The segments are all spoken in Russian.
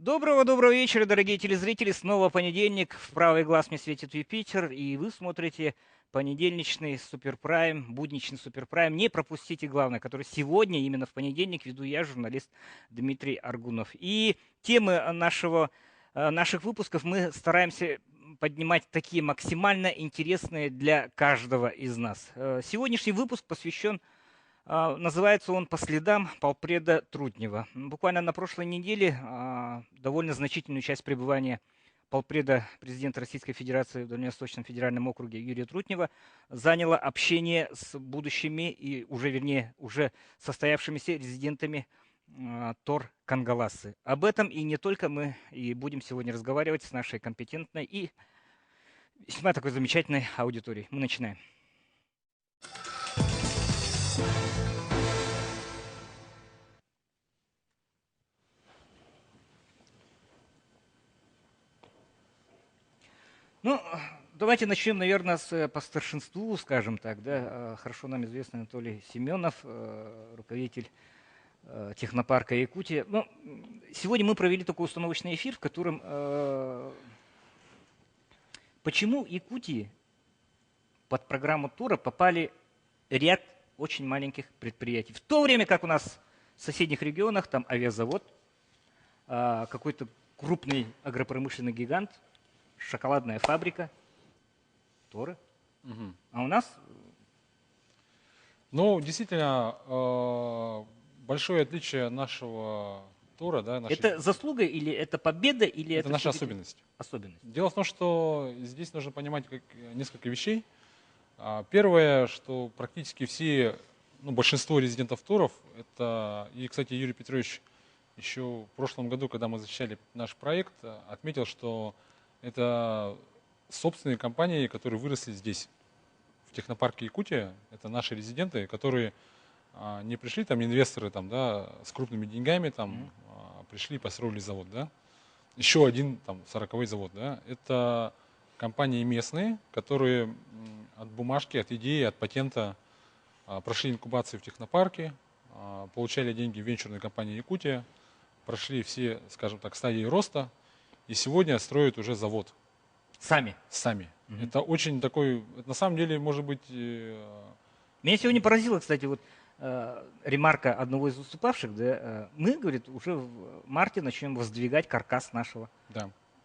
Доброго вечера, дорогие телезрители. Снова понедельник. В правый глаз мне светит Юпитер, и вы смотрите понедельничный Суперпрайм, будничный Суперпрайм. Не пропустите главное, который сегодня, именно в понедельник, веду я, журналист Дмитрий Аргунов. И темы наших выпусков мы стараемся поднимать такие максимально интересные для каждого из нас. Сегодняшний выпуск посвящен называется он «По следам полпреда Трутнева». Буквально на прошлой неделе довольно значительную часть пребывания полпреда президента Российской Федерации в Дальневосточном федеральном округе Юрия Трутнева заняло общение с будущими и уже состоявшимися резидентами Тор Кангаласы. Об этом и не только мы и будем сегодня разговаривать с нашей компетентной и весьма такой замечательной аудиторией. Мы начинаем. Ну, давайте начнем, наверное, по старшинству, скажем так. Да. Хорошо нам известный Анатолий Семенов, руководитель технопарка Якутия. Ну, сегодня мы провели такой установочный эфир, в котором почему Якутии под программу Тора попали ряд очень маленьких предприятий. В то время как у нас в соседних регионах там авиазавод, какой-то крупный агропромышленный гигант, шоколадная фабрика, Тора. Угу. А у нас... Ну, действительно, большое отличие нашего Тора, да, Это заслуга или это победа, или это наша особенность. Особенность. Дело в том, что здесь нужно понимать несколько вещей. Первое, что практически все, большинство резидентов Торов, это, и, кстати, Юрий Петрович еще в прошлом году, когда мы защищали наш проект, отметил, что это собственные компании, которые выросли здесь, в технопарке Якутия. Это наши резиденты, которые не пришли, там, инвесторы там, да, с крупными деньгами, там, пришли и построили завод. Да. Еще один там, 40-й завод. Да. Это компании местные, которые от бумажки, от идеи, от патента прошли инкубацию в технопарке, получали деньги в венчурной компании Якутия, прошли все, скажем так, стадии роста и сегодня строят уже завод. Сами. Угу. Это очень такой, на самом деле, может быть... Меня сегодня поразило, кстати, вот ремарка одного из выступавших. Да, мы, говорит, уже в марте начнем воздвигать каркас нашего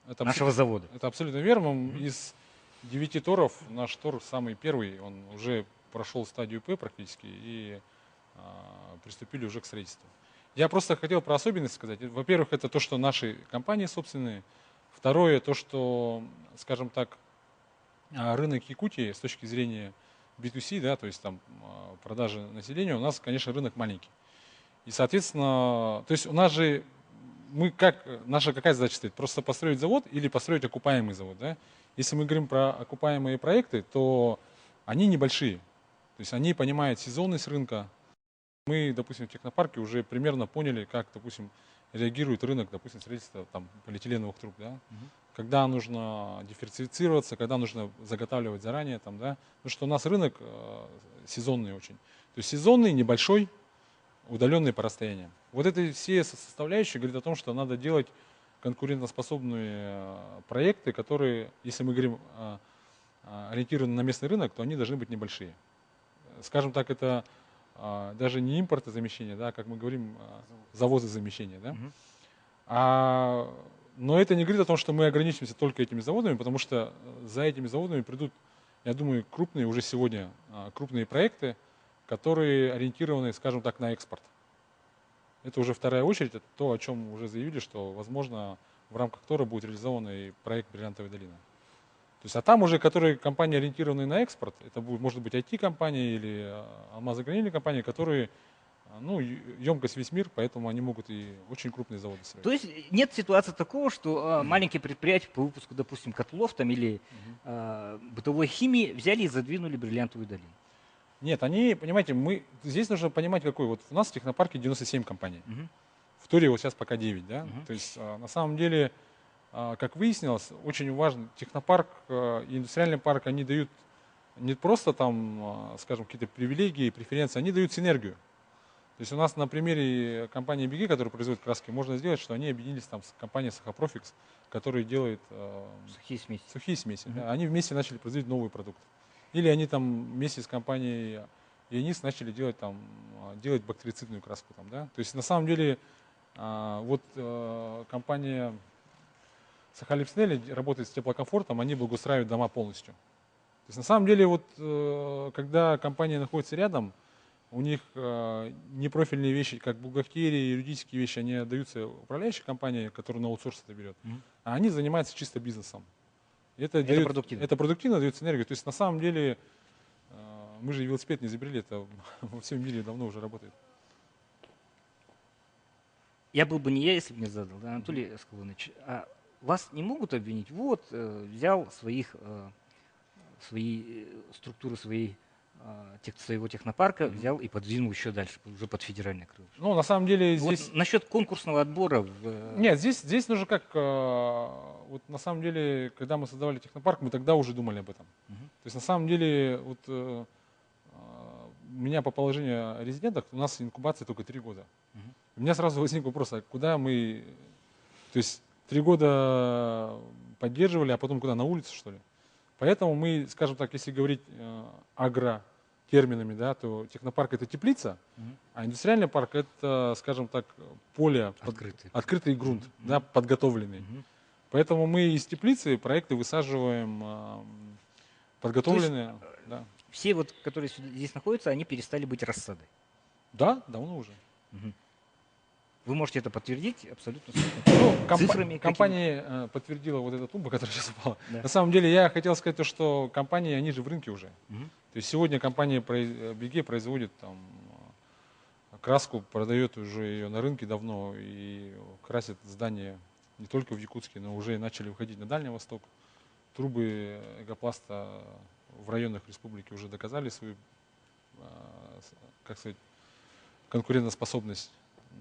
завода. Это абсолютно верно. Из 9 торов наш тор самый первый, он уже прошел стадию П практически и приступили уже к строительству. Я просто хотел про особенности сказать. Во-первых, это то, что наши компании собственные. Второе, то, что, скажем так, рынок Якутии с точки зрения B2C, да, то есть там продажи населению, у нас, конечно, рынок маленький. И, соответственно, то есть у нас же, наша какая задача стоит? Просто построить завод или построить окупаемый завод, да? Если мы говорим про окупаемые проекты, то они небольшие. То есть они понимают сезонность рынка. Мы, допустим, в технопарке уже примерно поняли, как, допустим, реагирует рынок, допустим, строительства там, полиэтиленовых труб. Да? Когда нужно дифференцироваться, когда нужно заготавливать заранее. Там, да? Потому что у нас рынок сезонный очень. То есть сезонный, небольшой, удаленный по расстояниям. Вот это все составляющие говорят о том, что надо делать конкурентоспособные проекты, которые, если мы говорим ориентированы на местный рынок, то они должны быть небольшие. Скажем так, это даже не импортозамещение, да, как мы говорим, завозозамещение. Да? Но это не говорит о том, что мы ограничимся только этими заводами, потому что за этими заводами придут, я думаю, крупные уже сегодня крупные проекты, которые ориентированы, скажем так, на экспорт. Это уже вторая очередь, это то, о чем уже заявили, что, возможно, в рамках Тора будет реализован и проект «Бриллиантовая долина». То есть, а там уже, которые компании, ориентированные на экспорт, это может быть IT-компании или алмазогранильные компании, которые, емкость весь мир, поэтому они могут и очень крупные заводы строить. То есть нет ситуации такого, что маленькие предприятия по выпуску, допустим, котлов там, или бытовой химии взяли и задвинули Бриллиантовую долину? Нет, они, понимаете, здесь нужно понимать, какой. Вот у нас в технопарке 97 компаний. В Торе вот сейчас пока 9, да? То есть на самом деле, как выяснилось, очень важно, технопарк и индустриальный парк, они дают не просто там, скажем, какие-то привилегии, преференции, они дают синергию. То То есть у нас на примере компании BG, которая производит краски, можно сделать, что они объединились там с компанией Сахапрофикс, которая делает Сухие смеси. Да. Они вместе начали производить новый продукт. Или они там вместе с компанией Ионис начали делать бактерицидную краску. Там, да? То есть на самом деле компания Сахалипснелли работает с теплокомфортом, они благоустраивают дома полностью. То есть на самом деле когда компания находится рядом, у них непрофильные вещи, как бухгалтерия, юридические вещи, они отдаются управляющей компании, которая на аутсорс это берет, а они занимаются чисто бизнесом. Это продуктивно. Это продуктивно, дает энергию. То есть на самом деле мы же велосипед не изобрели, это во всем мире давно уже работает. Я был бы не я, если бы мне задал, да, Анатолий Аскалоныч, а вас не могут обвинить? Вот, взял свои структуры своего технопарка, взял и подвинул еще дальше, уже под федеральное крыло. Ну, на самом деле здесь... Вот насчет конкурсного отбора... Нет, здесь нужно вот на самом деле, когда мы создавали технопарк, мы тогда уже думали об этом. То есть на самом деле, у меня по положению резидентов, у нас инкубация только 3 года. У меня сразу возник вопрос, а куда мы... То есть 3 года поддерживали, а потом куда, на улицу, что ли? Поэтому мы, скажем так, если говорить агротерминами, да, то технопарк это теплица, а индустриальный парк это, скажем так, поле, открытый грунт, да, подготовленный. Поэтому мы из теплицы проекты высаживаем подготовленные. Да. Все, которые здесь находятся, они перестали быть рассадой? Да, давно уже. Вы можете это подтвердить абсолютно цифрами? Компания подтвердила вот эту тумбу, которая сейчас упала. Да. На самом деле я хотел сказать то, что компании, они же в рынке уже. То есть сегодня компания BG производит краску, продает уже ее на рынке давно и красит здания не только в Якутске, но уже начали выходить на Дальний Восток. Трубы Экопласта в районах республики уже доказали свою, как сказать, конкурентоспособность.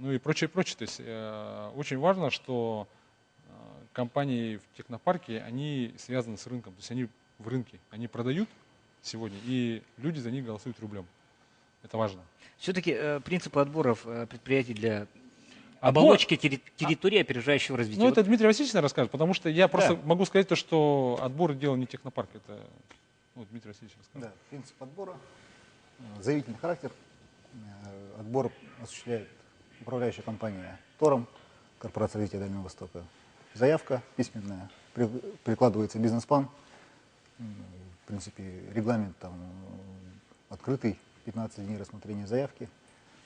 Ну и прочее, прочее. То есть очень важно, что компании в технопарке, они связаны с рынком. То есть они в рынке, они продают сегодня, и люди за них голосуют рублем. Это важно. Все-таки принципы отборов предприятий для оболочки территории опережающего развития. Ну это Дмитрий Васильевич расскажет, потому что я просто могу сказать то, что отбор делал не технопарк, это Дмитрий Васильевич расскажет. Да, принцип отбора, заявительный характер. Отбор осуществляет управляющая компания ТОРом, Корпорация развития Дальнего Востока. Заявка письменная, прикладывается бизнес-план. В принципе, регламент там открытый, 15 дней рассмотрения заявки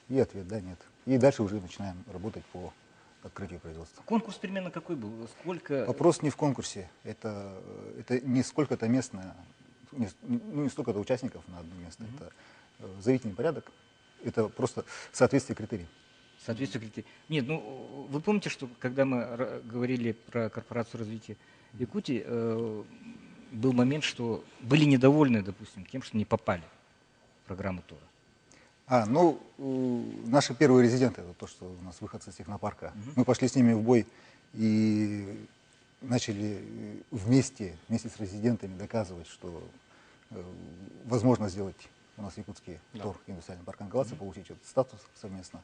и ответ, да, нет. И дальше уже начинаем работать по открытию производства. Конкурс примерно какой был? Сколько? Вопрос не в конкурсе. Это не сколько-то местное, не столько-то участников на одно место. Это заявительный порядок. Это просто соответствие критериям. Соответствие критериям. Нет, вы помните, что когда мы говорили про корпорацию развития Якутии, был момент, что были недовольны, допустим, тем, что не попали в программу ТОРа. Наши первые резиденты, это то, что у нас выходцы из технопарка. Мы пошли с ними в бой и начали вместе с резидентами доказывать, что возможно сделать у нас в Якутске ТОР, индустриальный парк Ангаласа, получить этот статус совместно.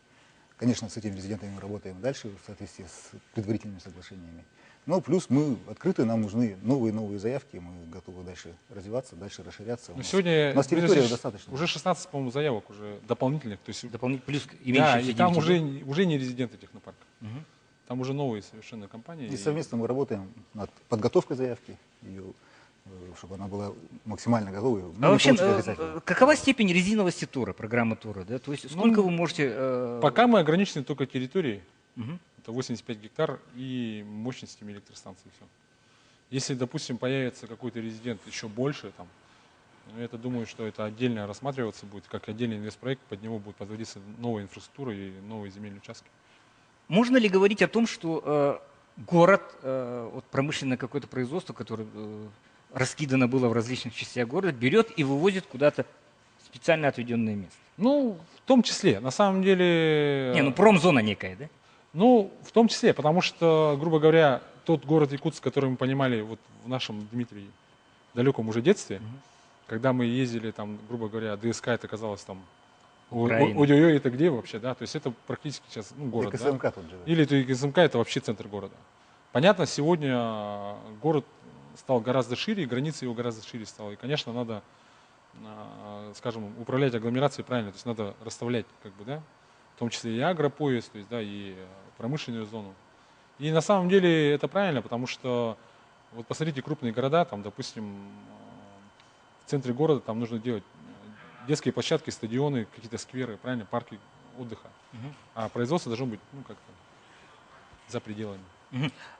Конечно, с этими резидентами мы работаем дальше в соответствии с предварительными соглашениями. Но плюс мы открыты, нам нужны новые заявки, мы готовы дальше развиваться, дальше расширяться. Сегодня у нас территория достаточно. Уже 16, по-моему, заявок уже дополнительных. То есть, плюс да, и там уже не резиденты технопарка. Там уже новые совершенно компании. И совместно мы работаем над подготовкой заявки, чтобы она была максимально готовой. А вообще, какова степень резиновости ТОРа, программы ТОРа? Да? То есть сколько вы можете... Пока мы ограничены только территорией. Это 85 гектар и мощностями электростанции. Все. Если, допустим, появится какой-то резидент еще больше, я думаю, что это отдельно рассматриваться будет, как отдельный инвестпроект, под него будет подводиться новая инфраструктура и новые земельные участки. Можно ли говорить о том, что город, промышленное какое-то производство, которое раскидано было в различных частях города, берет и вывозит куда-то в специально отведенное место? В том числе. На самом деле... промзона некая, да? В том числе, потому что, грубо говоря, тот город Якутск, который мы понимали в нашем, Дмитрий, далеком уже детстве, когда мы ездили, грубо говоря, ДСК, это казалось Украины. Ой-ой-ой, это где вообще, да? То есть это практически сейчас город, да? КСМК тут же. Или это КСМК, это вообще центр города. Понятно, сегодня город стал гораздо шире, границы его гораздо шире стало. И, конечно, надо, скажем, управлять агломерацией правильно, то есть надо расставлять, как бы, да, в том числе и агропояс, то есть, да, и промышленную зону. И на самом деле это правильно, потому что вот посмотрите крупные города, там, допустим, в центре города там нужно делать детские площадки, стадионы, какие-то скверы, правильно, парки отдыха. А производство должно быть, ну, как-то за пределами.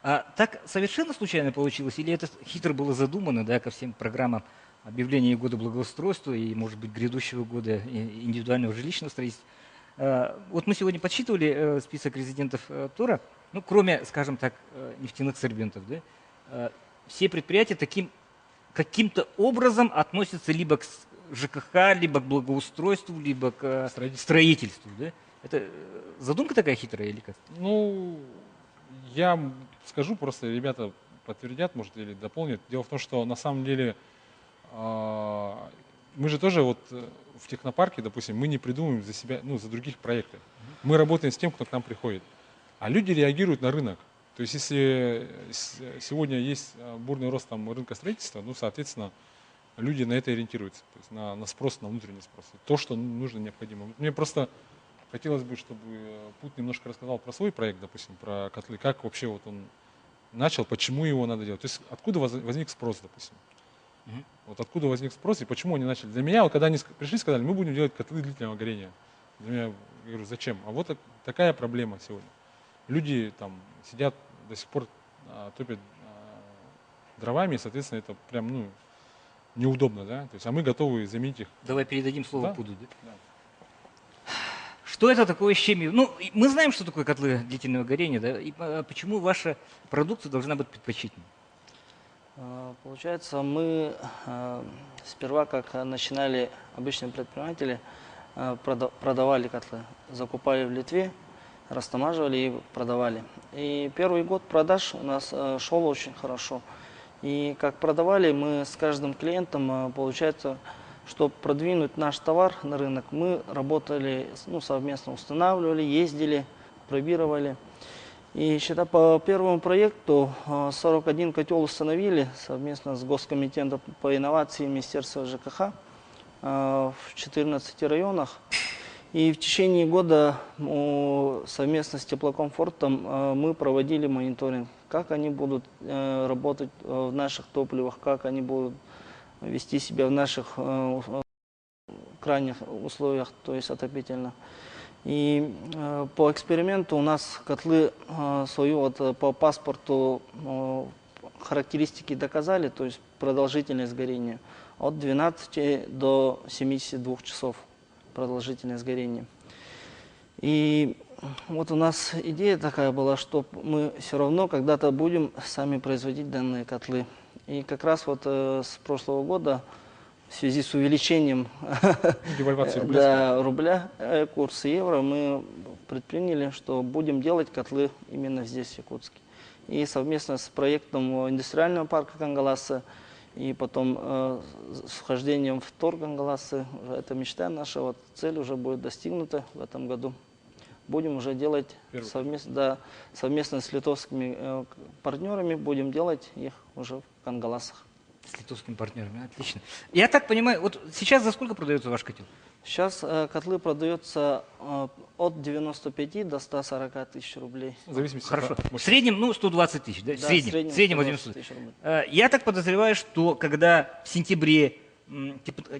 А так совершенно случайно получилось, или это хитро было задумано, да, ко всем программам объявления года благоустройства и, может быть, грядущего года индивидуального жилищного строительства? Вот мы сегодня подсчитывали список резидентов ТОРа, ну, кроме, скажем так, нефтяных сорбентов, да, все предприятия каким-то образом относятся либо к ЖКХ, либо к благоустройству, либо к строительству, да? Это задумка такая хитрая или как? Ну, я скажу, просто ребята подтвердят, может, или дополнят. Дело в том, что на самом деле мы же тоже вот в технопарке, допустим, мы не придумываем за себя, ну, за других проекты. Мы работаем с тем, кто к нам приходит. А люди реагируют на рынок. То есть, если сегодня есть бурный рост там рынка строительства, ну, соответственно, люди на это ориентируются, то есть на спрос, на внутренний спрос. То, что нужно, необходимо. Мне просто хотелось бы, чтобы Пут немножко рассказал про свой проект, допустим, про котлы, как вообще вот он начал, почему его надо делать. То есть откуда возник спрос, допустим. Вот откуда возник спрос и почему они начали. Для меня, вот, когда они пришли, сказали, мы будем делать котлы длительного горения. Для меня, я говорю, зачем? А вот такая проблема сегодня. Люди там сидят до сих пор, топят дровами, и, соответственно, это прям, ну, неудобно, да? То есть, а мы готовы заменить их. Давай передадим слово Да? Пуду. Да? Да. Что это такое, с чем? Ну, мы знаем, что такое котлы длительного горения, да? И почему ваша продукция должна быть предпочтительной? Получается, мы сперва, как начинали обычные предприниматели, продавали котлы, закупали в Литве, растамаживали и продавали. И первый год продаж у нас шел очень хорошо. И как продавали, мы с каждым клиентом, получается, чтобы продвинуть наш товар на рынок, мы работали, ну, совместно устанавливали, ездили, пробировали. И считай, по первому проекту 41 котел установили совместно с Госкомитетом по инновации Министерства ЖКХ в 14 районах. И в течение года совместно с Теплокомфортом мы проводили мониторинг, как они будут работать в наших топливах, как они будут вести себя в наших крайних условиях, то есть отопительных. И по эксперименту у нас котлы свою вот по паспорту характеристики доказали, то есть продолжительность горения от 12 до 72 часов продолжительность горения. И вот у нас идея такая была, что мы все равно когда-то будем сами производить данные котлы. И как раз вот с прошлого года в связи с увеличением рубля, курса евро, мы предприняли, что будем делать котлы именно здесь, в Якутске. И совместно с проектом индустриального парка Кангаласы, и потом с вхождением в ТОР Кангаласы, эта мечта наша, вот, цель уже будет достигнута в этом году. Будем уже делать совместно с литовскими партнерами, будем делать их уже в Кангаласах. С литовскими партнерами, отлично. Я так понимаю, вот сейчас за сколько продается ваш котел? Сейчас котлы продаются от 95 до 140 тысяч рублей. В зависимости Хорошо. В среднем, ну, 120 тысяч, да? Да, В среднем 120 тысяч рублей. Я так подозреваю, что когда в сентябре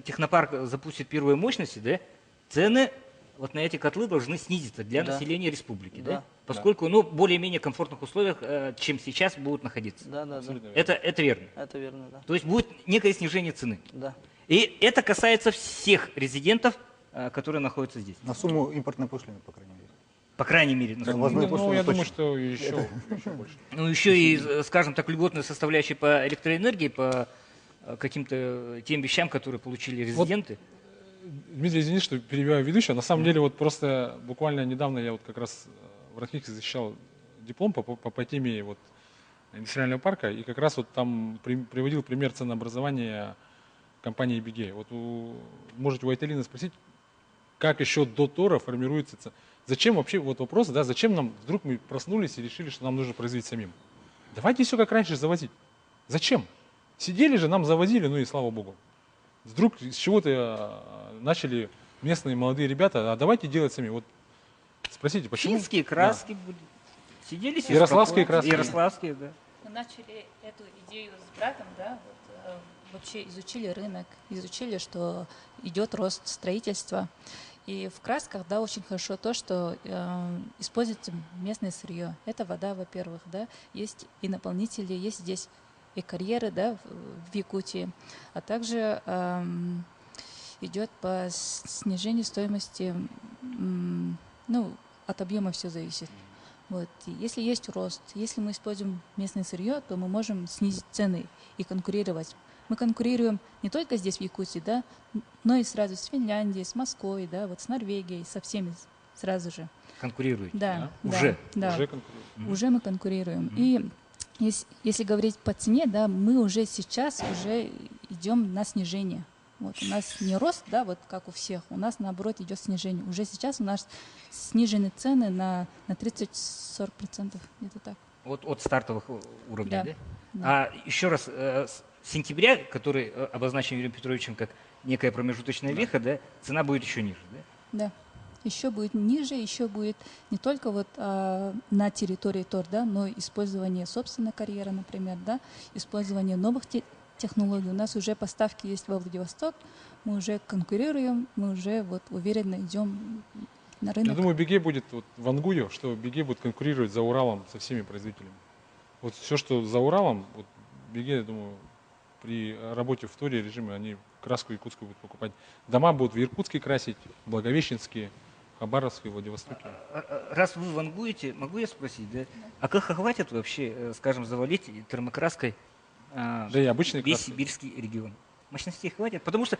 технопарк запустит первые мощности, да, цены вот на эти котлы должны снизиться для населения республики, да? Поскольку, ну, более-менее комфортных условиях, чем сейчас, будут находиться. Да. Это верно? Это верно, да. То есть будет некое снижение цены. Да. И это касается всех резидентов, которые находятся здесь. На сумму импортной пошлины, по крайней мере. По крайней мере. На сумму. Ну, я думаю, что еще больше. Ну, еще и, скажем так, льготная составляющая по электроэнергии, по каким-то тем вещам, которые получили резиденты. Дмитрий, извини, что перебиваю ведущего. На самом деле, вот просто буквально недавно я вот как раз в Ратхике защищал диплом по теме вот индустриального парка, и как раз вот там приводил пример ценообразования компании EBG. Вот можете у Айталины спросить, как еще до Тора формируется. Зачем вообще, вот вопрос, да, зачем нам вдруг мы проснулись и решили, что нам нужно производить самим? Давайте все как раньше завозить. Зачем? Сидели же, нам завозили, ну и слава богу. Вдруг с чего-то начали местные молодые ребята, а давайте делать сами. Вот спросите, почему? Финские краски были. Сидели себе Ярославские спокойно. краски. Ярославские, да. Мы начали эту идею с братом, да, вот, вообще изучили рынок, изучили, что идет рост строительства. И в красках, да, очень хорошо то, что используется местное сырье. Это вода, во-первых, да, есть и наполнители, есть здесь и карьеры, да, в Якутии, а также идет по снижению стоимости, ну, от объема все зависит. Вот. И если есть рост, если мы используем местное сырье, то мы можем снизить цены и конкурировать. Мы конкурируем не только здесь, в Якутии, да, но и сразу с Финляндией, с Москвой, да, вот с Норвегией, со всеми сразу же. Конкурируете. Да, да, Уже. да. Уже конкурируем. Уже мы конкурируем. И если говорить по цене, да, мы уже сейчас уже идем на снижение. Вот у нас не рост, да, вот как у всех, у нас наоборот идет снижение. Уже сейчас у нас снижены цены на 30-40%, где-то так. Вот от стартовых уровней, да? Да, да. А еще раз, с сентября, который обозначен Юрием Петровичем как некая промежуточная веха, да, цена будет еще ниже, да? Да. Еще будет ниже, еще будет не только вот на территории ТОР, да, но и использование собственной карьеры, например, да, использование новых технологий. У нас уже поставки есть во Владивосток, мы уже конкурируем, мы уже вот уверенно идем на рынок. Я думаю, Беге будет вот в Ангуе, что Беге будет конкурировать за Уралом со всеми производителями. Вот все, что за Уралом, вот Беге, я думаю, при работе в Торе режиме они краску якутскую будут покупать. Дома будут в Иркутске красить, Благовещенские, Хабаровске, Владивостоке. Раз вы вангуете, могу я спросить, да? А как хватит вообще, скажем, завалить термокраской Да и обычные весь краски. сибирский регион? Мощностей хватит? Потому что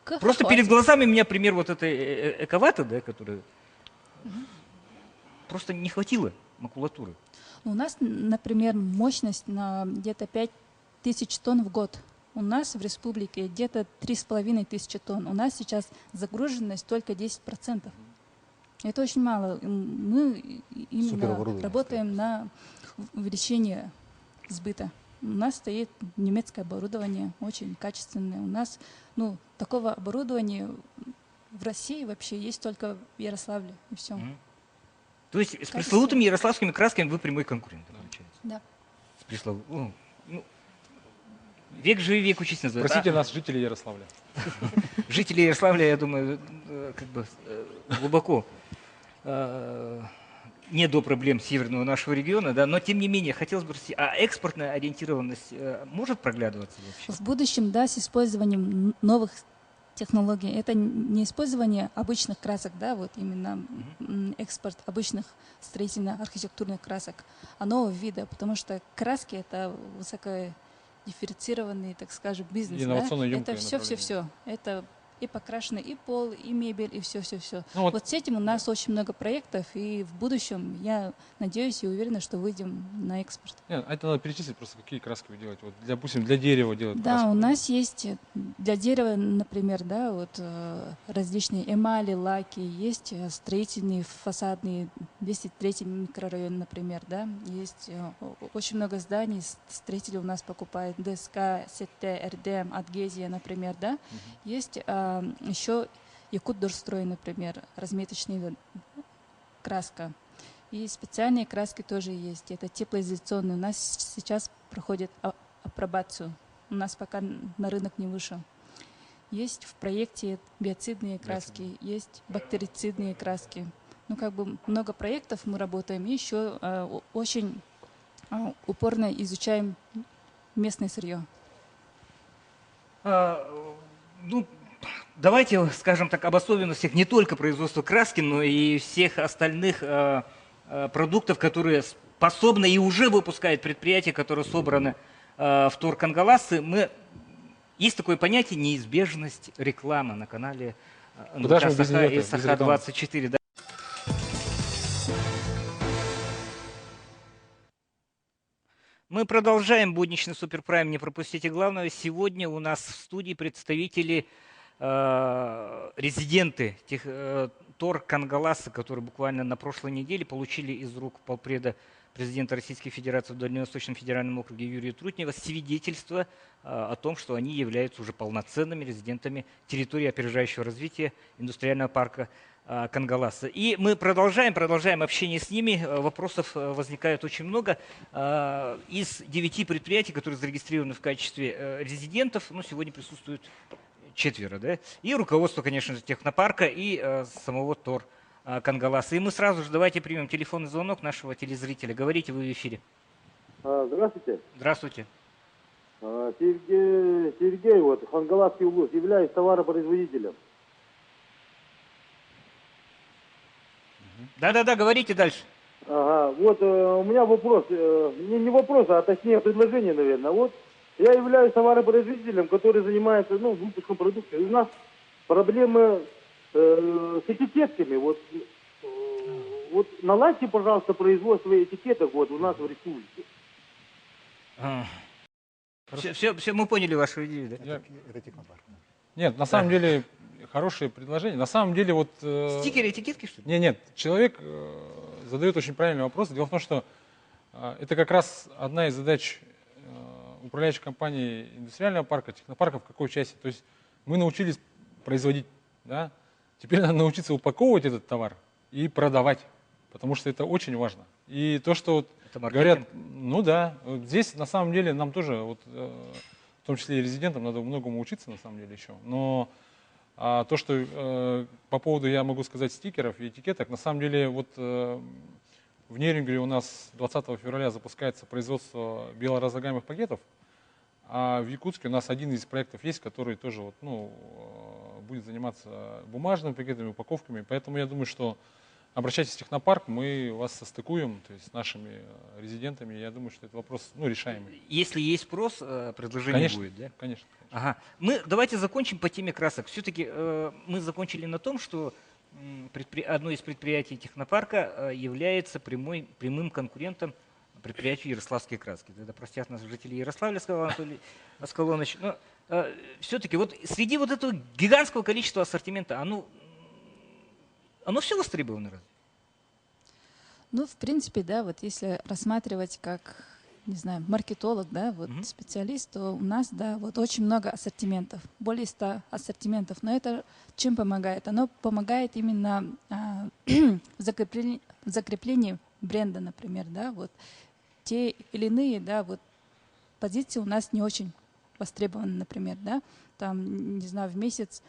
Как просто хватит? перед глазами у меня пример вот этой эковаты, да, которая просто не хватило макулатуры. У нас, например, мощность на где-то 5000 тонн в год. У нас в республике где-то 3500 тонн. У нас сейчас загруженность только 10%. Это очень мало. Мы именно Супероборудование работаем на увеличение сбыта. У нас стоит немецкое оборудование, очень качественное. У нас, ну, такого оборудования в России вообще есть только в Ярославле, и все. То есть с пресловутыми ярославскими красками вы прямой конкурент, получается? Да. С век живи, век учись называется. Спросите нас, жители Ярославля. Жители Ярославля, я думаю, как бы глубоко не до проблем северного нашего региона, да, но тем не менее, хотелось бы спросить, а экспортная ориентированность может проглядываться вообще? В будущем, да, с использованием новых технологий. Это не использование обычных красок, да, вот именно экспорт обычных строительно-архитектурных красок, а нового вида, потому что краски — это высокодифференцированный, так скажем, бизнес. Инновационно Да? ёмкое Это все-все-все. Это и покрашено, и пол, и мебель, и все-все-все. Ну вот- Вот с этим у нас очень много проектов, и в будущем, я надеюсь и уверена, что выйдем на экспорт. Нет, это надо перечислить просто, какие краски вы делаете. Вот, допустим, для дерева делать Да, краску. у нас есть для дерева, например, да, вот различные эмали, лаки, есть строительные, фасадные, 203 микрорайон, например, да, есть очень много зданий, строители у нас покупают ДСК, СТ, РД, Адгезия, например, да, есть еще Якутдорстрой, например, разметочная краска. И специальные краски тоже есть. Это теплоизоляционные. У нас сейчас проходит апробацию. У нас пока на рынок не вышел. Есть в проекте биоцидные краски, есть бактерицидные краски. Ну, как бы много проектов мы работаем. И еще очень упорно изучаем местное сырье. Ну, давайте скажем так об особенностях не только производства краски, но и всех остальных продуктов, которые способны и уже выпускают предприятия, которые собраны в Торкангаласы. Есть такое понятие неизбежность рекламы на канале Куда же мы без Саха неё-то, и без Саха рекламы? 24. Да. Мы продолжаем будничный суперпрайм. Не пропустите главного. Сегодня у нас в студии представители резиденты ТОР Кангаласа, которые буквально на прошлой неделе получили из рук полпреда президента Российской Федерации в Дальневосточном федеральном округе Юрия Трутнева свидетельство о том, что они являются уже полноценными резидентами территории опережающего развития индустриального парка Кангаласа. И мы продолжаем общение с ними. Вопросов возникает очень много. Из 9 предприятий, которые зарегистрированы в качестве резидентов, сегодня присутствуют 4, да? И руководство, конечно же, технопарка, и самого ТОР Кангаласа. И мы сразу же давайте примем телефонный звонок нашего телезрителя. Говорите, вы в эфире. Здравствуйте. Здравствуйте. Сергей, вот, Хангаласский улус, являюсь товаропроизводителем. Да, говорите дальше. Ага, вот у меня вопрос, не вопрос, а точнее предложение, наверное. Вот я являюсь товаропроизводителем, который занимается выпуском продукции. У нас проблемы с этикетками. Вот наладьте, пожалуйста, производство этикеток вот у нас в республике. Все, мы поняли вашу идею. Да? Это технопарк. Нет, на самом деле хорошее предложение. На самом деле вот... Стикеры, этикетки, что ли? Нет, человек задает очень правильный вопрос. Дело в том, что это как раз одна из задач управляющей компании индустриального парка, технопарка в какой части. То есть мы научились производить, да? Теперь надо научиться упаковывать этот товар и продавать, потому что это очень важно. И то, что вот говорят, вот здесь на самом деле нам тоже, вот, в том числе и резидентам, надо многому учиться на самом деле еще. Но то, что по поводу, я могу сказать, стикеров и этикеток, на самом деле вот в Нерюнгеле у нас 20 февраля запускается производство биоразлагаемых пакетов, а в Якутске у нас один из проектов есть, который тоже вот, будет заниматься бумажными пакетами, упаковками. Поэтому я думаю, что обращайтесь в технопарк, мы вас состыкуем, то есть с нашими резидентами. Я думаю, что этот вопрос решаемый. Если есть спрос, предложение конечно, будет, да? Конечно. Ага. Давайте закончим по теме красок. Все-таки мы закончили на том, что одно из предприятий технопарка является прямым конкурентом предприятию Ярославские краски. Да простят нас жители Ярославля, сказал Анатолий Аскалонович. Но все-таки вот среди вот этого гигантского количества ассортимента, оно все востребовано разве? В принципе, да, вот если рассматривать как, не знаю, маркетолог, да, вот специалист, то у нас, да, вот очень много ассортиментов, более 100 ассортиментов. Но это чем помогает? Оно помогает именно в закреплении бренда, например, да, вот те или иные, да, вот позиции у нас не очень востребованы, например, да, там, не знаю, в месяц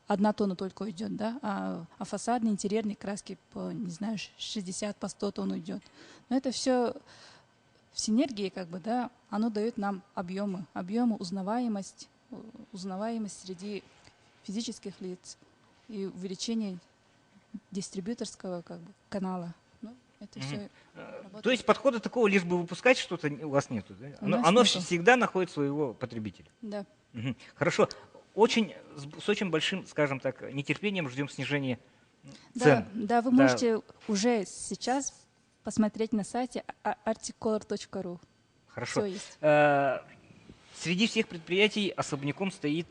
1 тонна только уйдет, да, а фасадные, интерьерные краски по, не знаю, 60, по 100 тонн уйдет. Но это все в синергии, как бы, да, оно дает нам объемы, узнаваемость среди физических лиц и увеличение дистрибьюторского, как бы, канала. Это все работает. То есть подхода такого, лишь бы выпускать что-то, у вас нету, да? Оно всегда находит своего потребителя. Да. Хорошо. С очень большим, скажем так, нетерпением ждем снижения цен. Да, вы можете уже сейчас посмотреть на сайте articolor.ru. Хорошо. Все есть. Среди всех предприятий особняком стоит,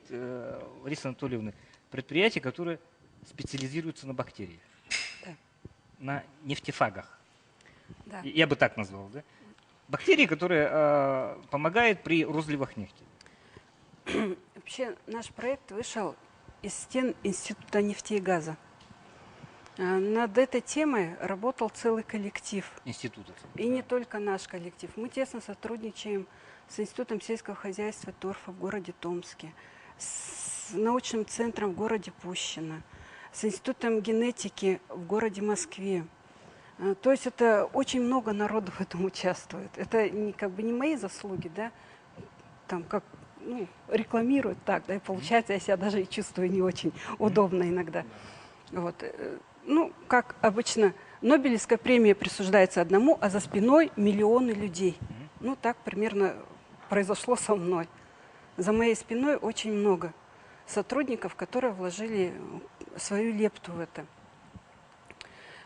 Лариса Анатольевна, предприятие, которое специализируется на бактериях, на нефтефагах. Да. Я бы так назвал, да? Бактерии, которые помогают при розливах нефти. Вообще наш проект вышел из стен Института нефти и газа. Над этой темой работал целый коллектив. Институтов. И не только наш коллектив. Мы тесно сотрудничаем с Институтом сельского хозяйства торфа в городе Томске, с научным центром в городе Пущино, с Институтом генетики в городе Москве. То есть это очень много народу в этом участвует. Это не мои заслуги, да, там как рекламируют так, да, и получается, я себя даже и чувствую не очень удобно иногда. Вот. Как обычно, Нобелевская премия присуждается одному, а за спиной миллионы людей. Так примерно произошло со мной. За моей спиной очень много сотрудников, которые вложили свою лепту в это.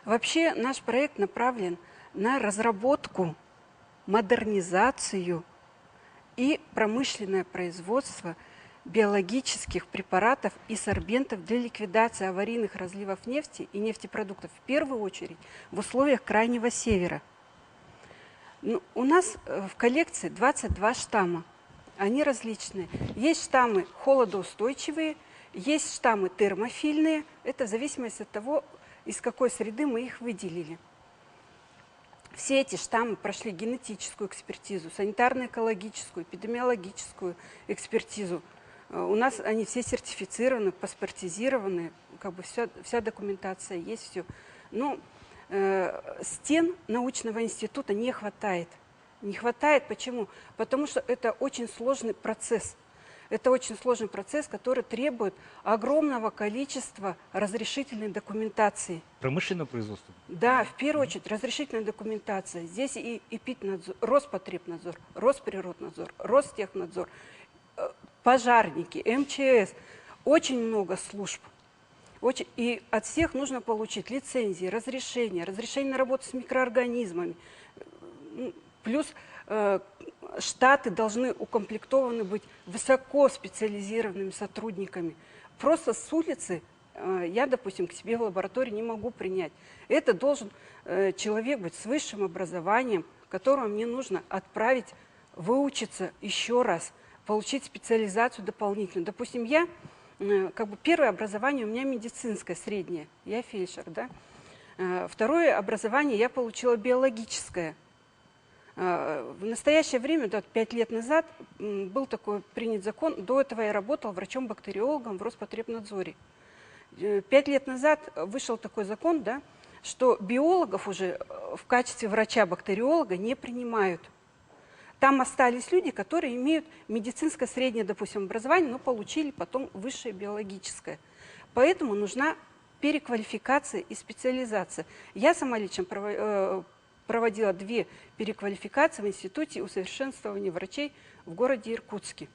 Вообще наш проект направлен на разработку, модернизацию и промышленное производство биологических препаратов и сорбентов для ликвидации аварийных разливов нефти и нефтепродуктов, в первую очередь в условиях Крайнего Севера. Ну, у нас в коллекции 22 штамма. Они различные. Есть штаммы холодоустойчивые, есть штаммы термофильные. Это в зависимости от того, из какой среды мы их выделили. Все эти штаммы прошли генетическую экспертизу, санитарно-экологическую, эпидемиологическую экспертизу. У нас они все сертифицированы, паспортизированы, как бы вся документация есть, все. Но стен научного института не хватает. Не хватает почему? Потому что это очень сложный процесс. Это очень сложный процесс, который требует огромного количества разрешительной документации. Промышленное производство? Да, в первую очередь разрешительная документация. Здесь и Эпиднадзор, Роспотребнадзор, Росприроднадзор, Ростехнадзор, пожарники, МЧС. Очень много служб. И от всех нужно получить лицензии, разрешения на работу с микроорганизмами. Плюс штаты должны укомплектованы быть высокоспециализированными сотрудниками. Просто с улицы я, допустим, к себе в лабораторию не могу принять. Это должен человек быть с высшим образованием, которого мне нужно отправить выучиться еще раз, получить специализацию дополнительную. Допустим, я, как бы первое образование у меня медицинское, среднее, я фельдшер, да? Второе образование я получила биологическое. В настоящее время, 5 лет назад, был такой принят закон. До этого я работала врачом-бактериологом в Роспотребнадзоре. 5 лет назад вышел такой закон, да, что биологов уже в качестве врача-бактериолога не принимают. Там остались люди, которые имеют медицинское среднее, допустим, образование, но получили потом высшее биологическое. Поэтому нужна переквалификация и специализация. Я сама лично проводила 2 переквалификации в Институте усовершенствования врачей в городе Иркутске.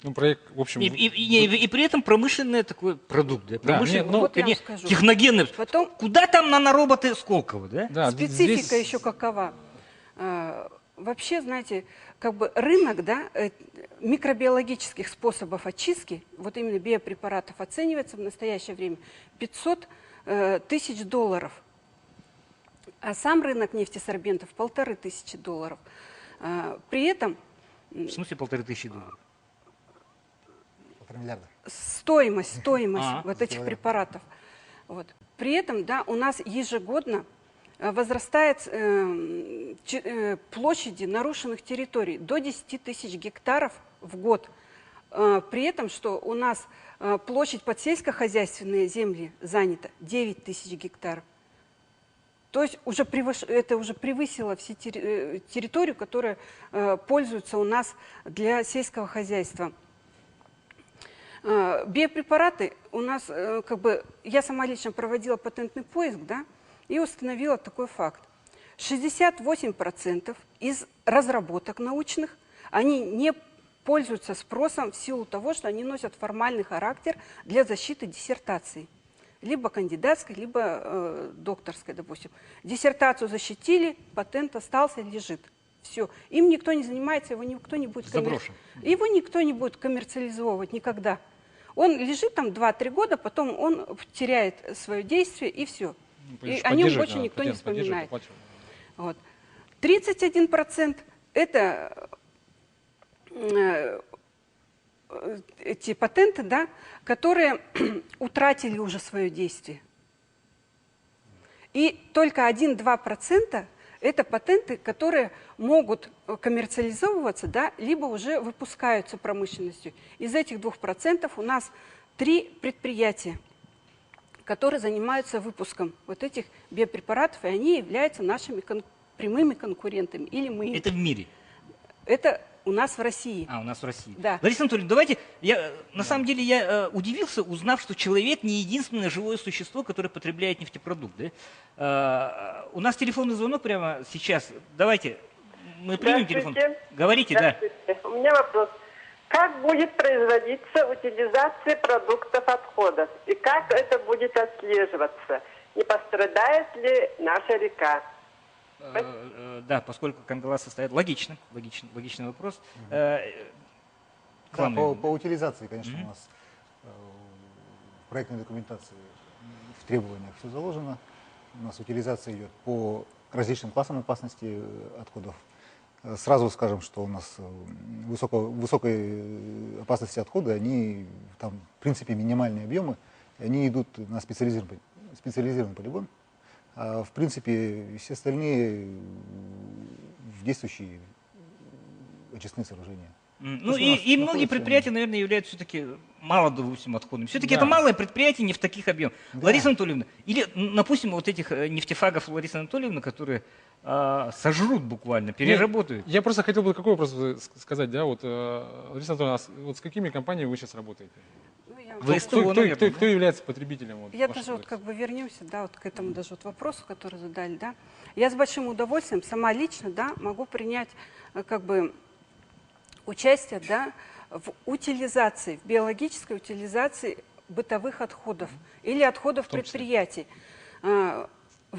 Ну, проект, в общем... И при этом промышленный такой продукт. Да? Промышленный, нет, вот я вам скажу. Техногенный. Потом, куда там нанороботы Сколково? Да? Да, специфика здесь... еще какова? Вообще, знаете, как бы рынок, да, микробиологических способов очистки, вот именно биопрепаратов, оценивается в настоящее время 500 тысяч долларов. А сам рынок нефтесорбентов $1500. При этом... В смысле $1500? $1,5 миллиарда. Стоимость вот этих препаратов. Вот. При этом, да, у нас ежегодно возрастает площади нарушенных территорий до 10 тысяч гектаров в год. При этом, что у нас площадь под сельскохозяйственные земли занята 9 тысяч гектаров. То есть это уже превысило все территорию, которая пользуется у нас для сельского хозяйства. Биопрепараты у нас, как бы, я сама лично проводила патентный поиск, да, и установила такой факт. 68% из разработок научных, они не пользуются спросом в силу того, что они носят формальный характер для защиты диссертации. Либо кандидатской, либо докторской, допустим. Диссертацию защитили, патент остался, лежит. Все. Им никто не занимается, его никто не будет его никто не будет коммерциализовывать никогда. Он лежит там 2-3 года, потом он теряет свое действие, и все. И о нем больше никто не вспоминает. Вот. 31% это эти патенты, да, которые утратили уже свое действие. И только 1-2% это патенты, которые могут коммерциализовываться, да, либо уже выпускаются промышленностью. Из этих 2% у нас 3 предприятия, которые занимаются выпуском вот этих биопрепаратов, и они являются нашими прямыми конкурентами. Или мы... Это в мире? Это у нас в России. У нас в России. Да. Лариса Анатольевна, давайте, на самом деле я удивился, узнав, что человек не единственное живое существо, которое потребляет нефтепродукт. Да? У нас телефонный звонок прямо сейчас. Давайте, мы примем телефон. Говорите, да. У меня вопрос. Как будет производиться утилизация продуктов отходов? И как это будет отслеживаться? Не пострадает ли наша река? Да, поскольку Кандалас состоит... Логичный вопрос. Да, главное. по утилизации, конечно, у нас в проектной документации, в требованиях все заложено. У нас утилизация идет по различным классам опасности отходов. Сразу скажем, что у нас высокой опасности отходы, они там, в принципе, минимальные объемы, они идут на специализированный полигон. А в принципе, все остальные в действующие очистные сооружения. Ну и многие предприятия, наверное, являются все-таки малодовольственным отходом. Все-таки это малое предприятие, не в таких объемах. Да. Лариса Анатольевна, или, допустим, вот этих нефтефагов Ларисы Анатольевны, которые сожрут буквально, переработают. Я просто хотел бы какой вопрос сказать, да, вот, Лариса Анатольевна, вот с какими компаниями вы сейчас работаете? Кто является потребителем? Вот, я даже вот как бы вернемся, да, вот к этому даже вот вопросу, который задали, да. Я с большим удовольствием сама лично, да, могу принять как бы участие, да, в утилизации, в биологической утилизации бытовых отходов или отходов предприятий. В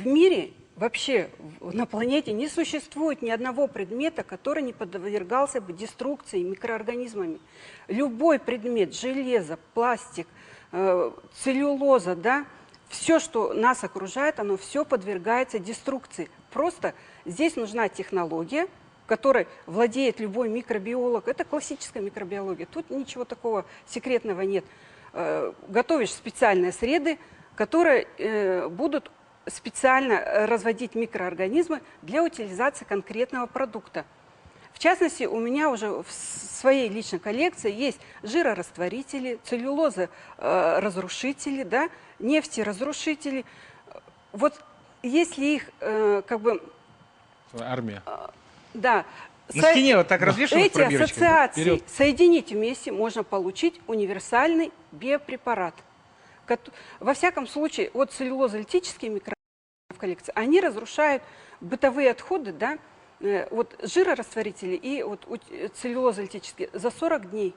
мире вообще на планете не существует ни одного предмета, который не подвергался бы деструкции микроорганизмами. Любой предмет, железо, пластик, целлюлоза, да, все, что нас окружает, оно все подвергается деструкции. Просто здесь нужна технология, которой владеет любой микробиолог. Это классическая микробиология. Тут ничего такого секретного нет. Готовишь специальные среды, которые будут специально разводить микроорганизмы для утилизации конкретного продукта. В частности, у меня уже в своей личной коллекции есть жирорастворители, целлюлоза-разрушители, да, нефтеразрушители. Вот если их как бы... Армия. Да. На стене вот так развешивают эти ассоциации соединить вместе, можно получить универсальный биопрепарат. Во всяком случае, вот целлюлозолитические микроорганизмы в коллекции, они разрушают бытовые отходы, да, вот жирорастворители и вот целлюлозолитические за 40 дней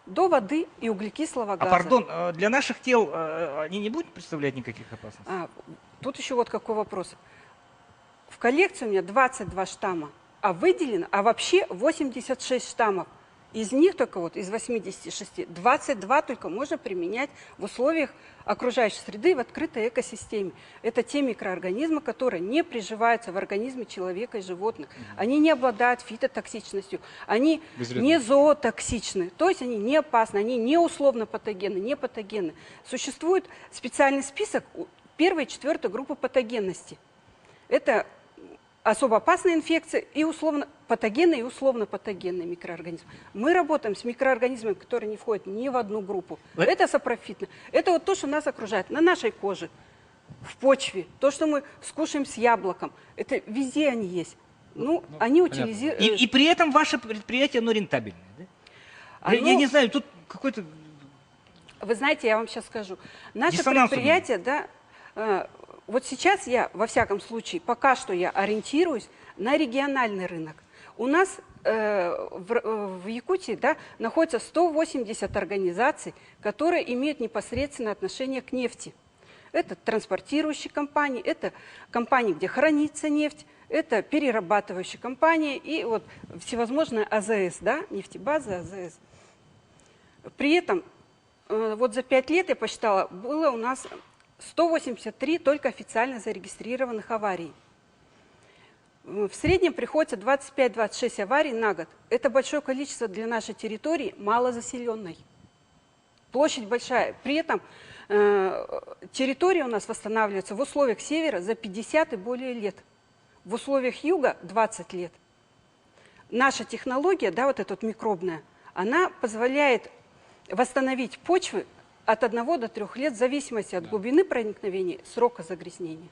до воды и углекислого газа. А пардон, для наших тел они не будут представлять никаких опасностей? Тут еще вот какой вопрос. В коллекции у меня 22 штамма, а выделено, а вообще 86 штаммов. Из них только вот, из 86, 22 только можно применять в условиях окружающей среды в открытой экосистеме. Это те микроорганизмы, которые не приживаются в организме человека и животных. Они не обладают фитотоксичностью, они не зоотоксичны, то есть они не опасны, они не условно патогенны, не патогенны. Существует специальный список первой и четвертой группы патогенности. Это особо опасная инфекция и условно-патогенные и условно-патогенные микроорганизмы. Мы работаем с микроорганизмами, которые не входят ни в одну группу. Это сапрофитно. Это вот то, что нас окружает на нашей коже, в почве, то, что мы скушаем с яблоком. Это везде они есть. Ну, они утилизируют. И при этом ваше предприятие, оно рентабельное, да? Я не знаю, тут какой-то... Вы знаете, я вам сейчас скажу. Наше предприятие, да... Вот сейчас я, во всяком случае, пока что я ориентируюсь на региональный рынок. У нас в Якутии, да, находится 180 организаций, которые имеют непосредственное отношение к нефти. Это транспортирующие компании, это компании, где хранится нефть, это перерабатывающие компании и вот всевозможные АЗС, да, нефтебазы, АЗС. При этом вот за 5 лет, я посчитала, было у нас 183 только официально зарегистрированных аварий. В среднем приходится 25-26 аварий на год. Это большое количество для нашей территории, малозаселенной. Площадь большая. При этом территория у нас восстанавливается в условиях севера за 50 и более лет. В условиях юга 20 лет. Наша технология, да, вот эта вот микробная, она позволяет восстановить почвы от 1 до 3 лет в зависимости от глубины проникновения, срока загрязнения.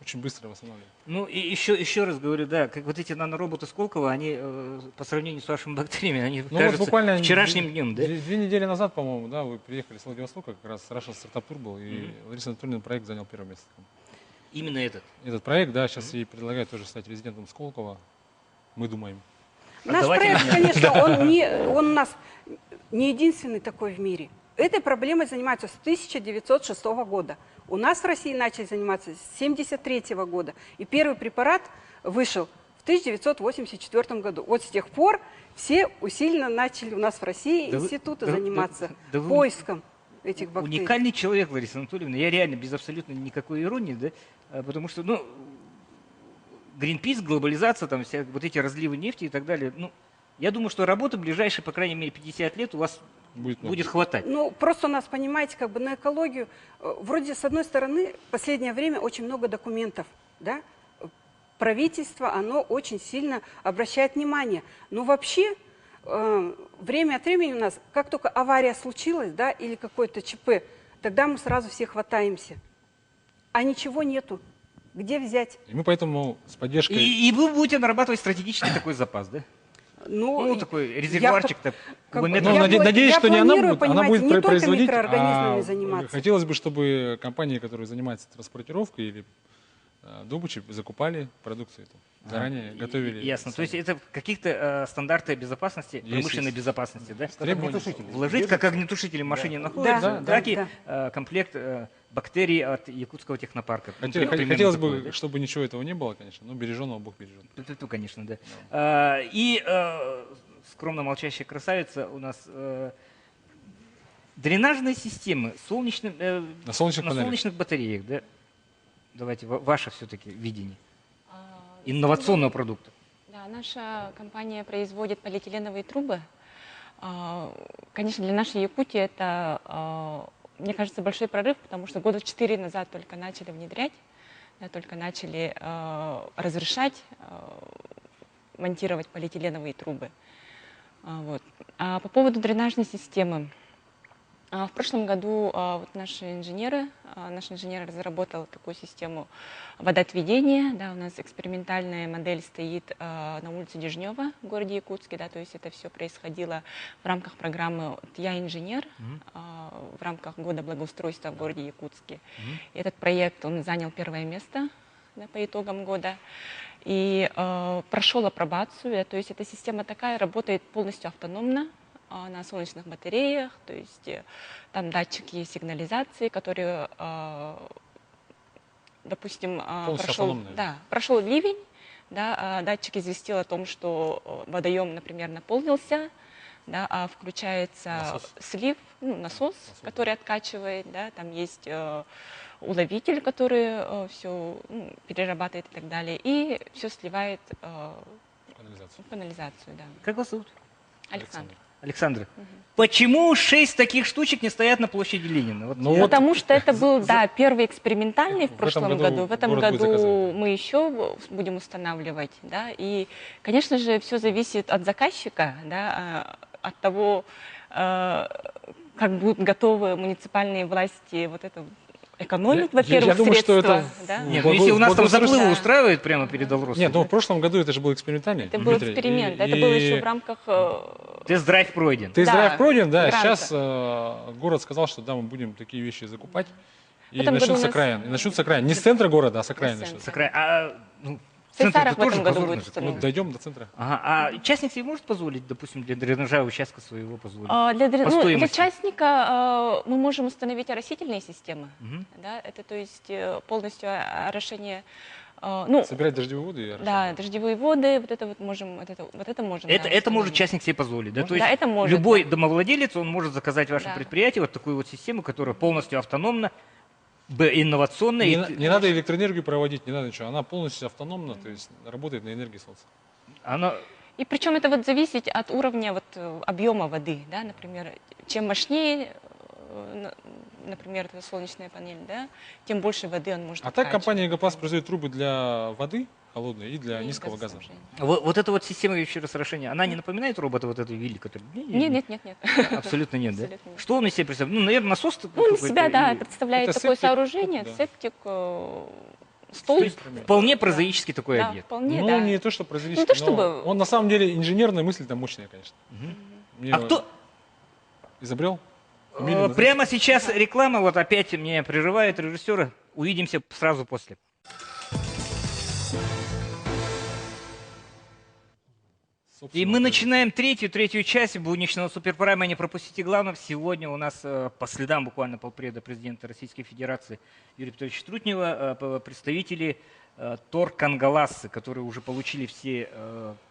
Очень быстро восстанавливает. Ну и еще раз говорю, да, как вот эти нанороботы Сколково, они по сравнению с вашими бактериями, они кажутся вот буквально вчерашним днем, да? 2 недели назад, по-моему, да, вы приехали с Владивостока, как раз Russian Startup Tour был, и Лариса Анатольевна проект занял 1-е место. Именно этот? Этот проект, да, сейчас ей предлагают тоже стать резидентом Сколково, мы думаем. Наш проект, конечно, он у нас не единственный такой в мире. Этой проблемой занимаются с 1906 года. У нас в России начали заниматься с 1973 года. И первый препарат вышел в 1984 году. Вот с тех пор все усиленно начали у нас в России Да вы- институты да- заниматься да вы поиском этих бактерий. Уникальный человек, Лариса Анатольевна. Я реально без абсолютно никакой иронии, да, потому что, ну, Гринпис, глобализация, там, вся, вот эти разливы нефти и так далее, ну, я думаю, что работы ближайшие, по крайней мере, 50 лет у вас будет хватать. Ну, просто у нас, понимаете, как бы на экологию, вроде, с одной стороны, в последнее время очень много документов, да, правительство, оно очень сильно обращает внимание. Но вообще, время от времени у нас, как только авария случилась, да, или какое-то ЧП, тогда мы сразу все хватаемся. А ничего нету. Где взять? И мы поэтому с поддержкой... И вы будете нарабатывать стратегический такой запас, да? Ну, такой резервуарчик-то. Надеюсь, что не она будет, она будет не только производить, микроорганизмами заниматься. хотелось бы, чтобы компании, которые занимаются транспортировкой или добычей, закупали продукцию эту, заранее готовили. Ясно. То есть это каких-то стандарты безопасности, промышленной есть. безопасности, да? Требования. Вложить, как огнетушитель в машине находится, Да, так и комплект бактерий от Якутского технопарка. Примерно Хотелось такое, бы, да? чтобы ничего этого не было, конечно, но береженого Бог бережет. Это, конечно, да. И скромно молчащая красавица у нас дренажные системы На солнечных на панелях. солнечных батареях, да? Давайте ваше все-таки видение инновационного продукта. Да, наша компания производит полиэтиленовые трубы. Конечно, для нашей Якутии это, мне кажется, большой прорыв, потому что года 4 назад только начали внедрять, да, только начали разрешать монтировать полиэтиленовые трубы. Вот. А по поводу дренажной системы. В прошлом году вот наш инженер разработал такую систему водоотведения. Да, у нас экспериментальная модель стоит на улице Дежнева в городе Якутске. Да, то есть это все происходило в рамках программы «Я инженер», в рамках года благоустройства в городе Якутске. Этот проект, он занял 1-е место, да, по итогам года. И прошел апробацию. Да, то есть эта система такая, работает полностью автономно на солнечных батареях, то есть там датчики сигнализации, которые, допустим, прошел ливень, да, датчик известил о том, что водоем, например, наполнился, да, включается слив, насос, который откачивает, да, там есть уловитель, который все перерабатывает и так далее, и все сливает в канализацию. Да. Как вас зовут? Александр. Александр, почему 6 таких штучек не стоят на площади Ленина? Потому что это был, первый экспериментальный в прошлом году. В этом году мы еще будем устанавливать. Да, и, конечно же, все зависит от заказчика, да, от того, как будут готовы муниципальные власти вот это экономить, во-первых, думаю, средства. Что это да? Нет, если у нас там заплывы устраивают прямо перед Алросом. Нет, но в прошлом году это же был экспериментальный. Это был эксперимент, это было еще в рамках... Тест-драйв пройден. Тест-драйв пройден, да. Сейчас город сказал, что да, мы будем такие вещи закупать. И начнут с окраин. И начнут с окраин. Не с центра города, а с окраин начнут. С окраин. Центр в этом году будет установлен. Дойдем до центра. А частник себе может позволить, допустим, для дренажа участка своего позволить? Для частника мы можем установить оросительные системы. Да, это то есть полностью орошение. Собирать дождевые воды? Да, дождевые воды, вот это вот можем. Это может частник себе позволить, да? То есть это может, любой домовладелец, он может заказать ваше предприятие вот такую вот систему, которая полностью автономна, инновационная. Не надо электроэнергию проводить, не надо ничего. Она полностью автономна, то есть работает на энергии солнца. И причем это вот зависит от уровня объема воды, да, например, чем мощнее, например, это солнечная панель, да, тем больше воды он может так компания «Эгопласт» производит трубы для воды холодной и для низкого газа. Вот эта вот система еще раз орошения, она не напоминает робота вот этой Вилли, который... Нет. Абсолютно нет, да? Что он из себя представляет? Наверное, насос? Он из себя, да, представляет такое сооружение, септик, стол. Вполне прозаический такой объект. Вполне, не то, что прозаический, но он на самом деле инженерная мысль там мощная, конечно. А кто изобрел? Прямо сейчас реклама, вот опять меня прерывает режиссера. Увидимся сразу после. И собственного мы производства. начинаем третью часть будничного суперпрайма. Не пропустите главного. Сегодня у нас по следам буквально полпреда президента Российской Федерации Юрия Петровича Трутнева представители ТОР «Кангалассы», которые уже получили все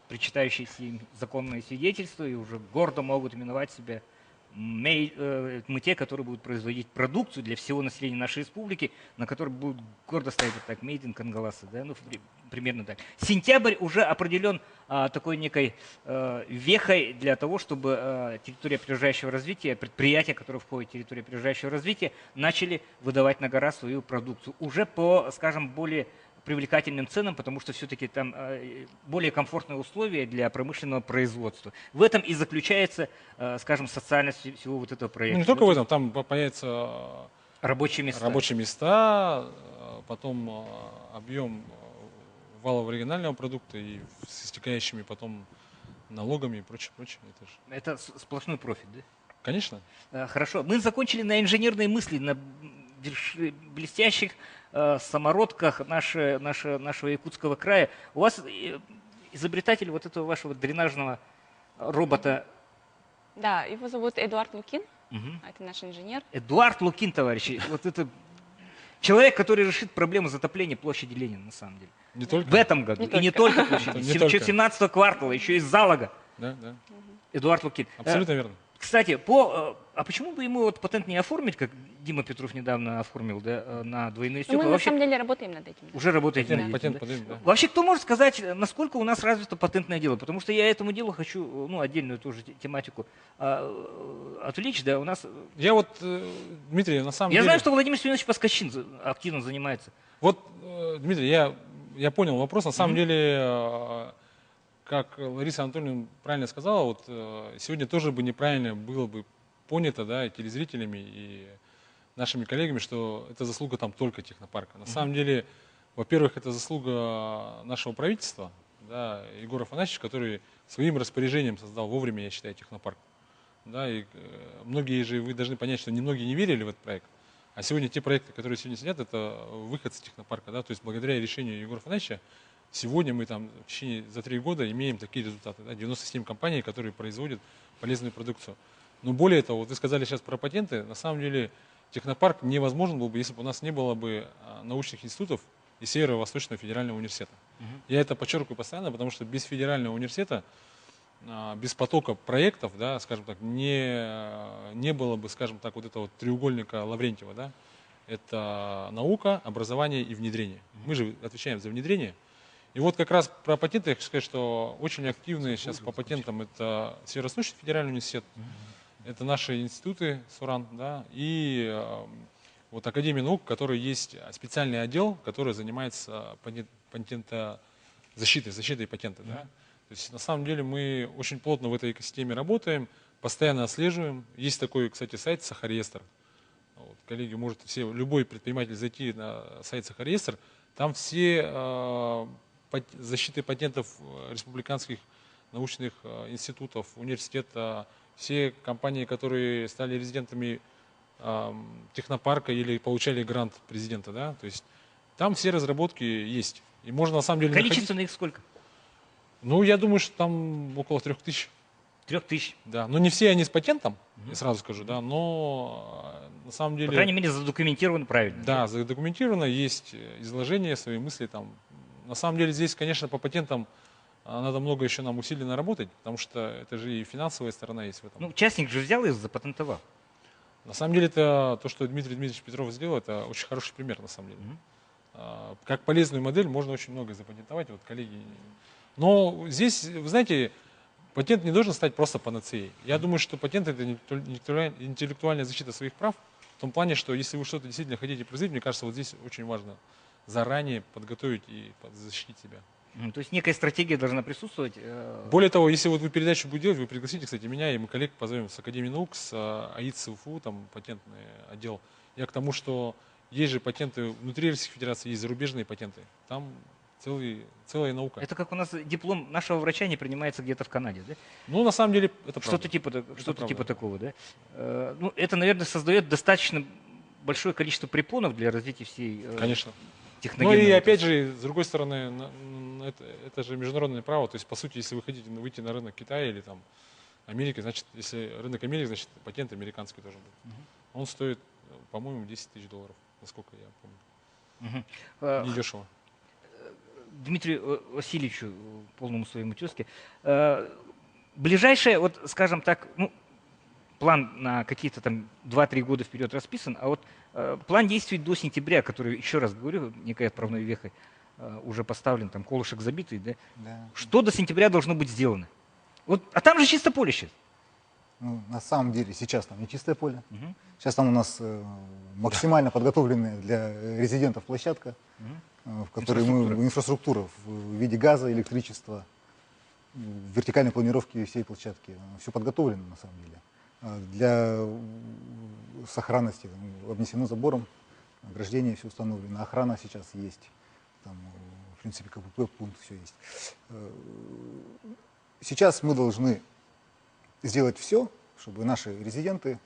причитающиеся им законные свидетельства и уже гордо могут именовать себя мы те, которые будут производить продукцию для всего населения нашей республики, на которой будут гордо стоять вот так «Made in Кангалассы». Да? Ну, примерно так. Сентябрь уже определен такой некой вехой для того, чтобы территория опережающего развития, предприятия, которые входят в территорию опережающего развития, начали выдавать на гора свою продукцию. Уже по, скажем, более привлекательным ценам, потому что все-таки там более комфортные условия для промышленного производства. В этом и заключается, скажем, социальность всего вот этого проекта. Ну, не только в этом, там появятся рабочие места, потом объем валового регионального продукта и с истекающими потом налогами и прочее, прочее. Это сплошной профит, да? Конечно. Хорошо. Мы закончили на инженерные мысли, на блестящих самородках нашего Якутского края. У вас изобретатель вот этого вашего дренажного робота. Да, его зовут Эдуард Лукин. Это наш инженер. Эдуард Лукин, товарищи. Вот это человек, который решит проблему затопления площади Ленина, на самом деле. Не только. В этом году. И не только площади. 17-го квартала, еще из Залога. Да, да. Эдуард Лукин. Абсолютно верно. Кстати, а почему бы ему вот патент не оформить, как Дима Петров недавно оформил, да, на двойные стекла? Мы на самом деле работаем над этим. Уже работаете над этим, патент подаем, да. Вообще, кто может сказать, насколько у нас развито патентное дело? Потому что я этому делу хочу, отдельную тоже тематику отвлечь, да, у нас... Я вот, Дмитрий, на самом деле... Я знаю, что Владимир Семенович Паскачин активно занимается. Вот, Дмитрий, я понял вопрос. На самом деле, как Лариса Анатольевна правильно сказала, вот сегодня тоже бы неправильно было бы понято, да, и телезрителями, и нашими коллегами, что это заслуга там только технопарка. На самом деле, во-первых, это заслуга нашего правительства, да, Егора Афанасьевича, который своим распоряжением создал вовремя, я считаю, технопарк. Да, и многие же, вы должны понять, что немногие не верили в этот проект. А сегодня те проекты, которые сегодня сидят, это выход с технопарка. Да, то есть благодаря решению Егора Афанасьевича сегодня мы там в течение за 3 года имеем такие результаты. Да, 97 компаний, которые производят полезную продукцию. Но более того, вот вы сказали сейчас про патенты. На самом деле технопарк невозможен был бы, если бы у нас не было бы научных институтов и Северо-Восточного федерального университета. Я это подчеркиваю постоянно, потому что без федерального университета, без потока проектов, да, скажем так, не было бы, скажем так, вот этого вот треугольника Лаврентьева. Да? Это наука, образование и внедрение. Мы же отвечаем за внедрение. И вот как раз про патенты я хочу сказать, что очень активные сейчас по патентам это Северо-Восточный федеральный университет, это наши институты СУРАН, да, и вот Академия наук, в которой есть специальный отдел, который занимается защитой патента. Да. То есть на самом деле мы очень плотно в этой экосистеме работаем, постоянно отслеживаем. Есть такой, кстати, сайт Сахареестр. Вот, коллеги, может любой предприниматель зайти на сайт Сахареестр, там все защиты патентов республиканских научных институтов, университета, все компании, которые стали резидентами технопарка или получали грант президента, да, то есть там все разработки есть. И можно на самом деле количественно их сколько? Ну, я думаю, что там около 3000. 3000? Да, но не все они с патентом, я сразу скажу, да, но на самом деле... По крайней мере, задокументировано правильно. Да, задокументировано, есть изложение, свои мысли там. На самом деле здесь, конечно, по патентам надо много еще нам усиленно работать, потому что это же и финансовая сторона есть в этом. Ну, частник же взял и запатентовал. На самом деле это то, что Дмитрий Дмитриевич Петров сделал, это очень хороший пример, на самом деле. Как полезную модель можно очень много запатентовать, вот коллеги. Но здесь, вы знаете, патент не должен стать просто панацеей. Я думаю, что патент — это интеллектуальная защита своих прав, в том плане, что если вы что-то действительно хотите производить, мне кажется, вот здесь очень важно заранее подготовить и защитить себя. То есть некая стратегия должна присутствовать. Более того, если вот вы передачу будете делать, вы пригласите, кстати, меня и мы коллег позовем с Академии наук, с АИД СУФУ, там патентный отдел. Я к тому, что есть же патенты внутри Российской Федерации, есть зарубежные патенты. Там целая наука. Это как у нас диплом нашего врача не принимается где-то в Канаде, да? Ну, на самом деле, это что-то типа такого, да? Ну, это, наверное, создает достаточно большое количество препонов для развития всей... Конечно. Ну техногенную и отрасль. опять же, с другой стороны, это же международное право. То есть, по сути, если вы хотите выйти на рынок Китая или там Америки, значит, если рынок Америки, значит, патент американский должен быть. Он стоит, по-моему, 10 тысяч долларов, насколько я помню. Недешево. Дмитрию Васильевичу, полному своему тезке, ближайшее, вот, скажем так, ну, план на какие-то там 2-3 года вперед расписан, а вот план действий до сентября, который, еще раз говорю, некой отправной вехой уже поставлен, там колышек забитый, да? Да. Что до сентября должно быть сделано? Вот, а там же чисто поле сейчас. Ну, на самом деле сейчас там не чистое поле. Сейчас там у нас максимально подготовленная для резидентов площадка, в которой инфраструктура в виде газа, электричества, вертикальной планировки всей площадки. Все подготовлено на самом деле. Для сохранности обнесено забором, ограждение все установлено, охрана сейчас есть. Там, в принципе, КПП-пункт, все есть. Сейчас мы должны сделать все, чтобы наши резиденты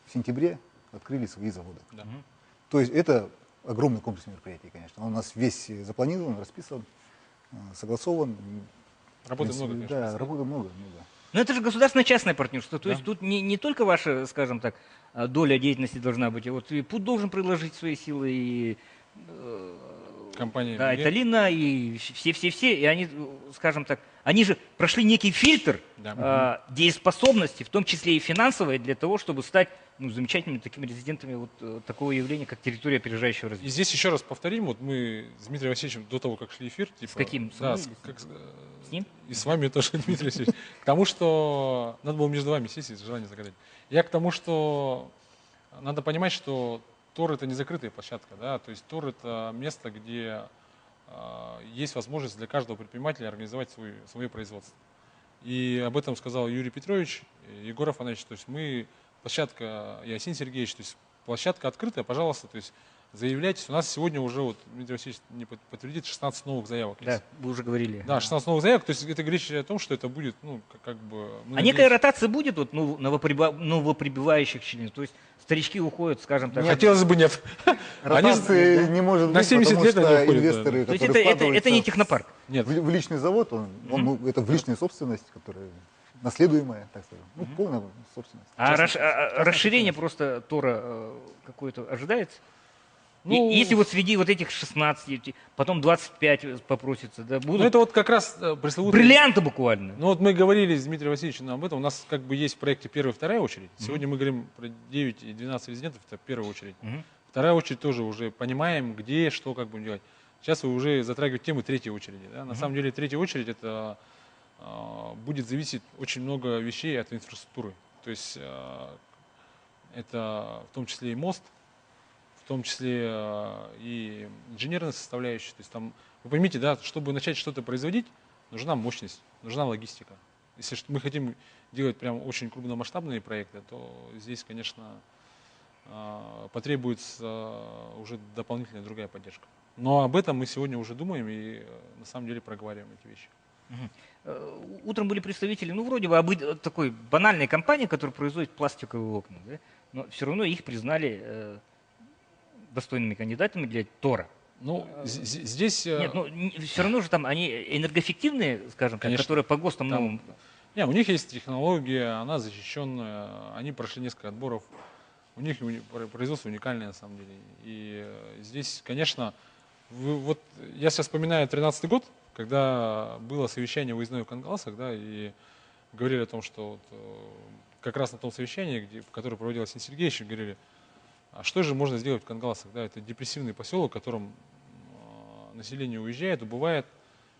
в сентябре открыли свои заводы. Да. То есть это огромный комплекс мероприятий, конечно. Он у нас весь запланирован, расписан, согласован. Работы много, конечно. Да, работы много. Но это же государственно-частное партнерство. То Да. есть тут не только ваша, скажем так, доля деятельности должна быть, а вот и ПУД должен предложить свои силы, и Компания да, МГ. Италина, и все, и они, скажем так, они же прошли некий фильтр Да. дееспособности, в том числе и финансовой, для того, чтобы стать замечательными такими резидентами вот такого явления, как территория опережающего И развития. здесь еще раз повторим, вот мы с Дмитрием Васильевичем до того, как шли эфир, типа, С каким? Со Да, мной или с ним? И с вами тоже, Дмитрий Васильевич. К тому, что надо было между вами сесть и желание загадать. Я к тому, что надо понимать, что ТОР это не закрытая площадка, да, то есть ТОР это место, где есть возможность для каждого предпринимателя организовать свое производство. И об этом сказал Юрий Петрович, Егор Афанасьевич, то есть мы, площадка, и Асин Сергеевич, то есть площадка открытая, пожалуйста, то есть заявляйтесь. У нас сегодня уже, вот Дмитрий Васильевич не подтвердит, 16 новых заявок Да, есть. вы уже говорили. Да, 16 новых заявок, то есть это говорит о том, что это будет, ну, как бы... А некая ротация будет вот, новоприбывающих членов? То есть старички уходят, скажем так. Хотелось бы нет. Ротации Они- не может на быть, 70 потому лет они что уходят, инвесторы, То есть которые это не вкладываются технопарк. Нет. в личный завод, это в личную собственность, которая наследуемая, так скажем. Ну, полная собственность. А Частная расширение собственность. просто Тора какое-то ожидается? Ну, Если вот среди вот этих 16, потом 25 попросится, да, Ну, будут это вот как раз пресловутый... бриллианты буквально. Ну вот мы говорили с Дмитрием Васильевичем об этом. У нас как бы есть в проекте первая и вторая очередь. Сегодня мы говорим про 9 и 12 резидентов, это первая очередь. Вторая очередь тоже уже понимаем, где, что, как будем делать. Сейчас вы уже затрагиваете тему третьей очереди. Да? На самом деле третья очередь это будет зависеть очень много вещей от инфраструктуры. То есть это в том числе и мост, в том числе и инженерная составляющая. То есть там, вы поймите, да, чтобы начать что-то производить, нужна мощность, нужна логистика. Если мы хотим делать прям очень крупномасштабные проекты, то здесь, конечно, потребуется уже дополнительная другая поддержка. Но об этом мы сегодня уже думаем и на самом деле проговариваем эти вещи. Утром были представители, ну, вроде бы такой банальной компании, которая производит пластиковые окна, да? Но все равно их признали достойными кандидатами для Тора. Ну, здесь... Нет, ну, все равно же там они энергоэффективные, скажем так, Конечно. которые по ГОСТам Там- новым. Не, у них есть технология, она защищенная, они прошли несколько отборов, у них производство уникальное на самом деле. И здесь, конечно, вот я сейчас вспоминаю 2013 год, когда было совещание выездное в Кангаласах, да, и говорили о том, что вот, как раз на том совещании, которое проводил Асин Сергеевич, говорили, а что же можно сделать в Кангаласах? Да, это депрессивный поселок, в котором население уезжает, убывает.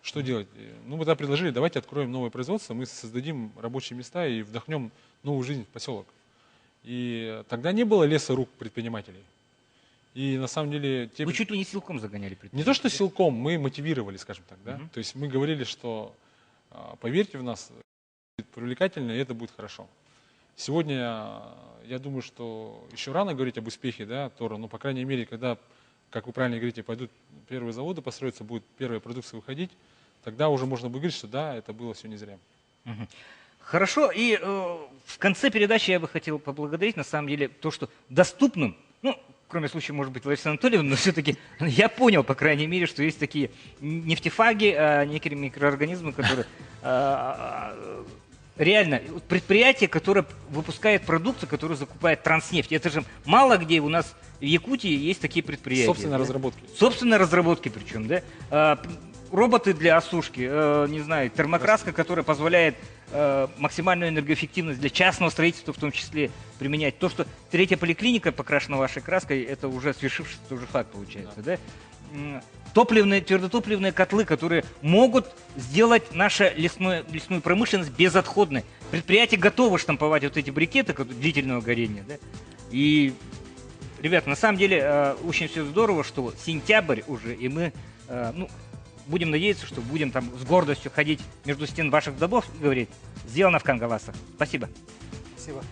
Что делать? Ну, мы тогда предложили, давайте откроем новое производство, мы создадим рабочие места и вдохнем новую жизнь в поселок. И тогда не было леса рук предпринимателей. И на самом деле... Вы чуть ли не силком загоняли. Не то, что силком, мы мотивировали, скажем так. Да? То есть мы говорили, что поверьте в нас, будет привлекательно, и это будет хорошо. Сегодня я думаю, что еще рано говорить об успехе, да, Тора, но, по крайней мере, когда, как вы правильно говорите, пойдут первые заводы построиться, будет первая продукция выходить, тогда уже можно будет говорить, что да, это было все не зря. Хорошо, и в конце передачи я бы хотел поблагодарить, на самом деле, то, что доступным, ну, кроме случая, может быть, Ларисы Анатольевны, но все-таки я понял, по крайней мере, что есть такие нефтефаги, некие микроорганизмы, которые реально предприятие, которое выпускает продукцию, которую закупает Транснефть. Это же мало где у нас в Якутии есть такие предприятия. Собственные разработки. Собственные разработки причем, да? Роботы для осушки, не знаю, термокраска, которая позволяет максимальную энергоэффективность для частного строительства в том числе применять. То, что третья поликлиника покрашена вашей краской, это уже свершившийся уже факт получается, да? Топливные, твердотопливные котлы, которые могут сделать нашу лесную промышленность безотходной. Предприятия готовы штамповать вот эти брикеты длительного горения, да? И, ребята, на самом деле очень все здорово, что сентябрь уже, и мы, будем надеяться, что будем там с гордостью ходить между стен ваших домов и говорить: сделано в Кангаласах. Спасибо. Спасибо.